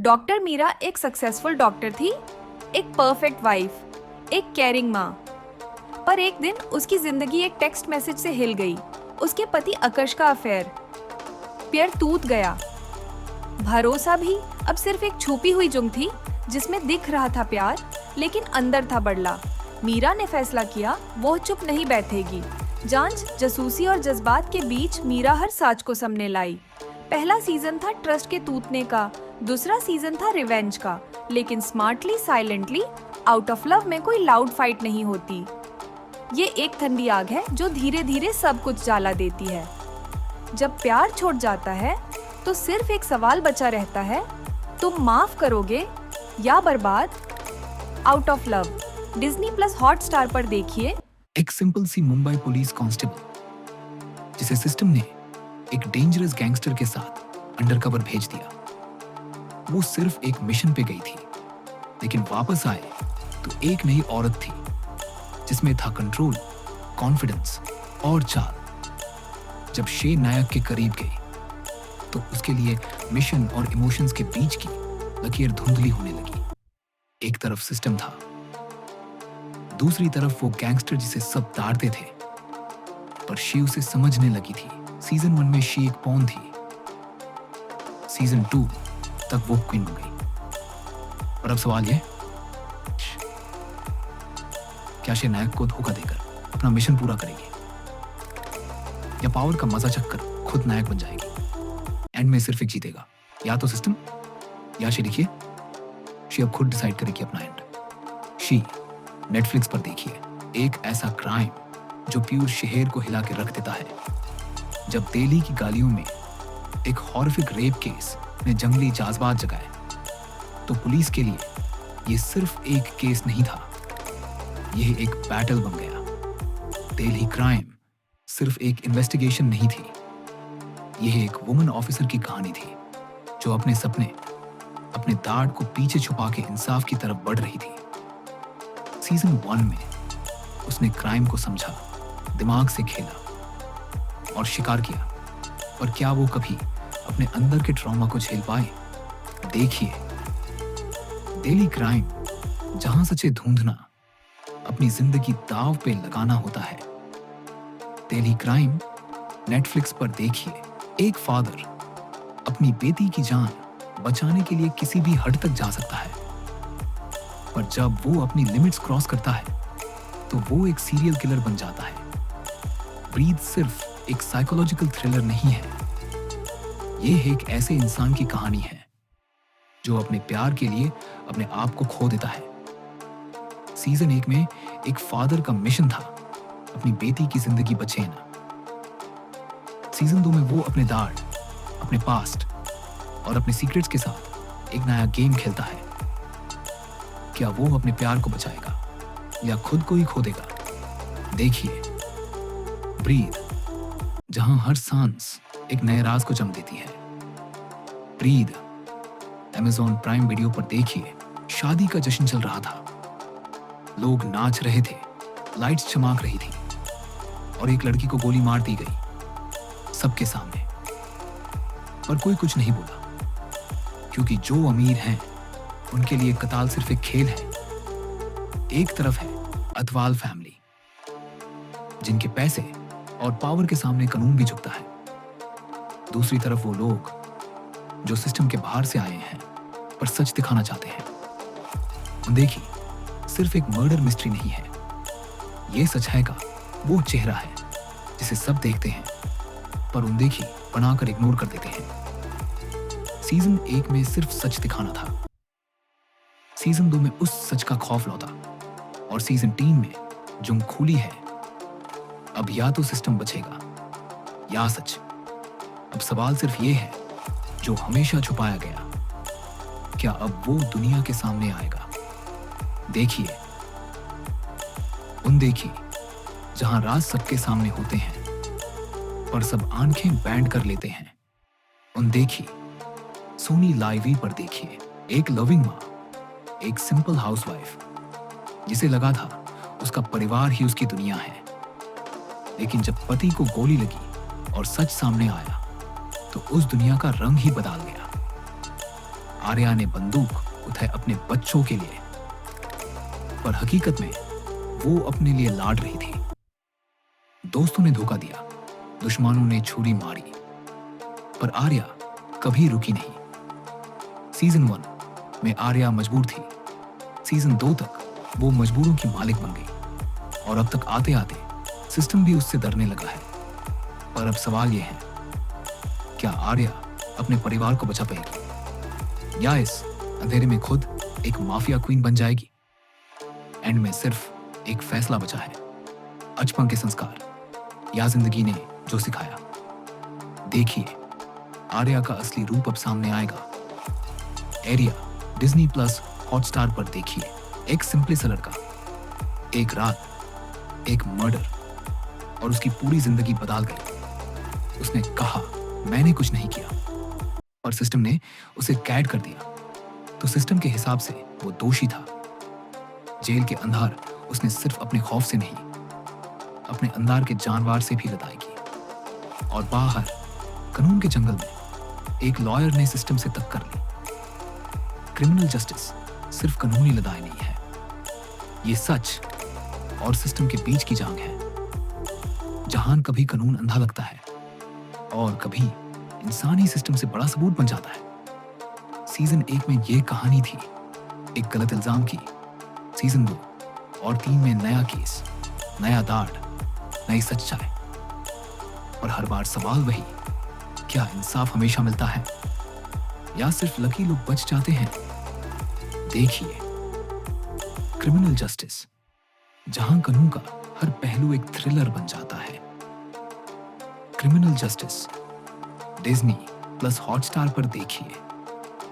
Doctor Meera एक successful doctor थी, एक परफेक्ट वाइफ, एक केयरिंग माँ। पर एक दिन उसकी जिंदगी एक टेक्स्ट मैसेज से हिल गई। उसके पति आकर्ष का अफेयर। प्यार टूट गया। भरोसा भी अब सिर्फ एक छुपी हुई जुंग थी जिसमें दिख रहा था प्यार, लेकिन अंदर था बड़ला। मीरा ने फैसला किया वो चुप नहीं बैठेगी। जांच, जासूसी और जज्बात के बीच मीरा हर साज को सामने लाई। पहला सीजन था ट्रस्ट के टूटने का, दूसरा सीजन था रिवेंज का, लेकिन smartly silently out of love में कोई लाउड फाइट नहीं होती। ये एक ठंडी आग है जो धीरे धीरे सब कुछ जला देती है। जब प्यार छोड़ जाता है तो सिर्फ एक सवाल बचा रहता है, तुम माफ करोगे या बर्बाद? Out of love Disney plus Hotstar पर देखिए। एक सिंपल सी मुंबई पुलिस कांस्टेबल जिसे सिस्टम ने एक डेंजरस गैंगस्टर के साथ अंडरकवर भेज दिया। वो सिर्फ एक मिशन पे गई थी, लेकिन वापस आए तो एक नई औरत थी जिसमें था कंट्रोल, कॉन्फिडेंस और चाल। जब शे नायक के करीब गई तो उसके लिए मिशन और इमोशंस के बीच की लकीर धुंधली होने लगी। एक तरफ सिस्टम था, दूसरी तरफ वो गैंगस्टर जिसे सब ताड़ते थे। पर शी उसे समझने लगी थी। सीजन 1 में शी एक पॉन थी, सीजन 2 तक वो क्वीन बन गई। और अब सवाल ये, क्या शे नायक को धोखा देकर अपना मिशन पूरा करेगी या पावर का मजा चखकर खुद नायक बन जाएगी? एंड में सिर्फ एक जीतेगा, या तो सिस्टम या शी। देखिए, शी अब खुद डिसाइड करेगी अपना एंड। शी नेटफ्लिक्स पर देखिए। एक ऐसा क्राइम जो प्यूर शहर को हिला के रख देता है। जब दिल्ली की गालियों में एक हॉरिफिक रेप केस ने जंगली जज्बात जगाए, तो पुलिस के लिए ये सिर्फ एक केस नहीं था, यह एक बैटल बन गया। दिल्ली क्राइम सिर्फ एक इन्वेस्टिगेशन नहीं थी, यह एक वुमन ऑफिसर की कहानी थी जो अपने सपने, अपने दाढ़ को पीछे छुपा के इंसाफ की तरफ बढ़ रही थी। सीजन 1 में उसने क्राइम को समझा, दिमाग से खेला और शिकार किया। पर क्या वो कभी अपने अंदर के ट्रॉमा को झेल पाए? देखिए, दिल्ली क्राइम जहां सच्चे ढूंढना अपनी जिंदगी दांव पे लगाना होता है। दिल्ली क्राइम नेटफ्लिक्स पर देखिए। एक फादर अपनी बेटी की जान बचाने के लिए किसी भी हद तक जा सकता है, पर जब वो अपनी लिमिट्स क्रॉस करता है तो वो एक सीरियल किलर बन जाता है। ब्रीथ सिर्फ एक साइकोलॉजिकल थ्रिलर नहीं है, ये एक ऐसे इंसान की कहानी है जो अपने प्यार के लिए अपने आप को खो देता है। सीजन 1 में एक फादर का मिशन था अपनी बेटी की जिंदगी बचाना। सीजन 2 में वो अपने दाढ़, अपने पास्ट और अपने सीक्रेट्स के साथ एक नया गेम खेलता है। क्या वो अपने प्यार को बचाएगा या खुद को ही खो देगा? देखिए ब्रीथ, जहां हर सांस एक नए राज को जन्म देती है। ब्रीथ अमेज़न प्राइम वीडियो पर देखिए। शादी का जश्न चल रहा था, लोग नाच रहे थे, लाइट्स चमक रही थी और एक लड़की को गोली मार दी गई सबके सामने। पर कोई कुछ नहीं बोला, क्योंकि जो अमीर हैं उनके लिए कताल सिर्फ एक खेल है। एक तरफ है अतवाल फैमिली, जिनके पैसे और पावर के सामने कानून भी झुकता है। दूसरी तरफ वो लोग जो सिस्टम के बाहर से आए हैं पर सच दिखाना चाहते हैं। देखिए, सिर्फ एक मर्डर मिस्ट्री नहीं है, ये सच है का वो चेहरा है जिसे सब देखते हैं पर उनदेखी बनाकर इग्नोर कर देते हैं। सीजन 1 में सिर्फ सच दिखाना था, सीजन 2 में उस सच का खौफ लौटा और सीजन 3 में जुम खुली है। अब या तो सिस्टम बचेगा या सच। अब सवाल सिर्फ ये है, जो हमेशा छुपाया गया, क्या अब वो दुनिया के सामने आएगा? देखिए देखिए, जहां राज सबके सामने होते हैं पर सब आंखें बैंड कर लेते हैं। देखिए सोनी लाइव पर देखिए। एक लविंग माँ, एक सिंपल हाउसवाइफ जिसे लगा था उसका परिवार ही उसकी दुनिया है, लेकिन जब पति को गोली लगी और सच सामने आया तो उस दुनिया का रंग ही बदल गया। आर्या ने बंदूक उठाई अपने बच्चों के लिए, पर हकीकत में वो अपने लिए लाड़ रही थी। दोस्तों ने धोखा दिया, दुश्मनों ने छुरी मारी, पर आर्या कभी रुकी नहीं। सीजन 1 में आर्या मजबूर थी। सीजन 2 तक वो मजबूरों की मालिक बन गई और अब तक आते आते सिस्टम भी उससे डरने लगा है। पर अब सवाल ये है, क्या आर्या अपने परिवार को बचा पाएगी या इस अंधेरे में खुद एक माफिया क्वीन बन जाएगी? एंड में सिर्फ एक फैसला बचा है, बचपन के संस्कार या जिंदगी ने जो सिखाया। देखिए, आर्या का असली रूप अब सामने आएगा। एरिया डिज्नी प्लस हॉटस्टार पर देखिए। एक सिंपली सा लड़का, एक रात, एक मर्डर और उसकी पूरी जिंदगी बदल गई। उसने कहा मैंने कुछ नहीं किया, और सिस्टम ने उसे कैद कर दिया। तो सिस्टम के हिसाब से वो दोषी था। जेल के अंदर उसने सिर्फ अपने खौफ से नहीं, अपने अंदर के जानवर से भी लड़ाई की। और बाहर कानून के जंगल में एक लॉयर ने सिस्टम से टक्कर ली। क्रिमिनल जस्टिस सिर्फ कानूनी लड़ाई नहीं है, ये सच और सिस्टम के बीच की जंग है, जहां कभी कानून अंधा लगता है और कभी इंसान ही सिस्टम से बड़ा सबूत बन जाता है। सीजन 1 में ये कहानी थी, एक गलत इल्जाम की। सीजन 2 और 3 में नया केस, नया दाढ़, नई सच्चाई। और हर बार सवाल वही, क्या इंसाफ हमेशा मिलता है या सिर्फ लकी लोग बच जाते हैं? देखिए, क्रिमिनल जस्टिस, जहां कानून का हर पहलू एक थ्रिलर बन जाता है। Criminal justice Disney plus Hotstar पर देखिए।